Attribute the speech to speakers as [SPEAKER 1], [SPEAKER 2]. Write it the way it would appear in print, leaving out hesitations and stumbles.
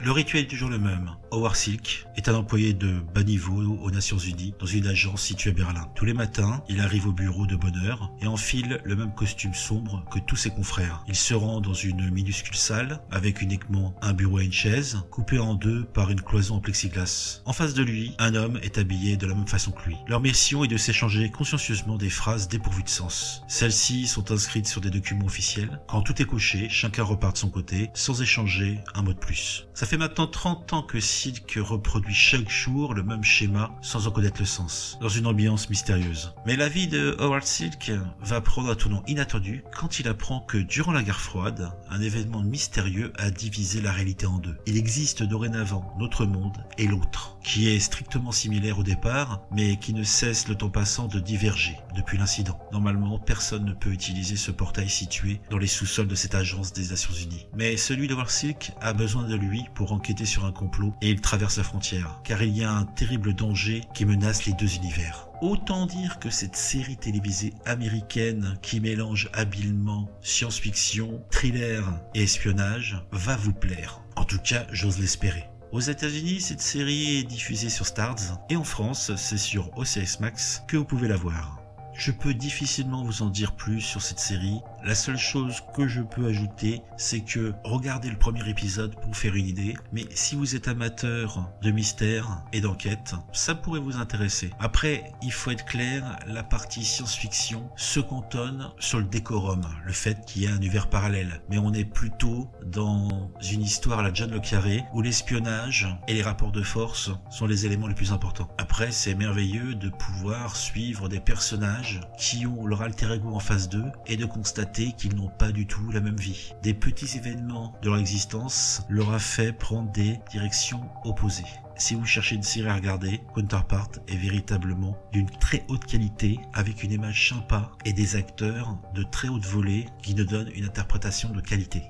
[SPEAKER 1] Le rituel est toujours le même. Howard Silk est un employé de bas niveau aux Nations Unies dans une agence située à Berlin. Tous les matins, il arrive au bureau de bonne heure et enfile le même costume sombre que tous ses confrères. Il se rend dans une minuscule salle avec uniquement un bureau et une chaise, coupée en deux par une cloison en plexiglas. En face de lui, un homme est habillé de la même façon que lui. Leur mission est de s'échanger consciencieusement des phrases dépourvues de sens. Celles-ci sont inscrites sur des documents officiels. Quand tout est coché, chacun repart de son côté, sans échanger un mot de plus. Ça fait maintenant 30 ans que Silk reproduit chaque jour le même schéma sans en connaître le sens, dans une ambiance mystérieuse. Mais la vie de Howard Silk va prendre un tournant inattendu quand il apprend que durant la guerre froide, un événement mystérieux a divisé la réalité en deux. Il existe dorénavant notre monde et l'autre, qui est strictement similaire au départ, mais qui ne cesse le temps passant de diverger depuis l'incident. Normalement, personne ne peut utiliser ce portail situé dans les sous-sols de cette agence des Nations Unies. Mais celui de Howard Silk a besoin de lui pour enquêter sur un complot et il traverse la frontière, car il y a un terrible danger qui menace les deux univers. Autant dire que cette série télévisée américaine qui mélange habilement science-fiction, thriller et espionnage va vous plaire. En tout cas, j'ose l'espérer. Aux États-Unis, cette série est diffusée sur Starz et en France, c'est sur OCS Max que vous pouvez la voir. Je peux difficilement vous en dire plus sur cette série. La seule chose que je peux ajouter, c'est que regardez le premier épisode pour vous faire une idée. Mais si vous êtes amateur de mystère et d'enquête, ça pourrait vous intéresser. Après, il faut être clair, la partie science-fiction se cantonne sur le décorum, le fait qu'il y ait un univers parallèle. Mais on est plutôt dans une histoire à la John le Carré, où l'espionnage et les rapports de force sont les éléments les plus importants. Après, c'est merveilleux de pouvoir suivre des personnages qui ont leur alter ego en face d'eux et de constater qu'ils n'ont pas du tout la même vie. Des petits événements de leur existence leur a fait prendre des directions opposées. Si vous cherchez une série à regarder, Counterpart est véritablement d'une très haute qualité, avec une image sympa et des acteurs de très haute volée qui nous donnent une interprétation de qualité.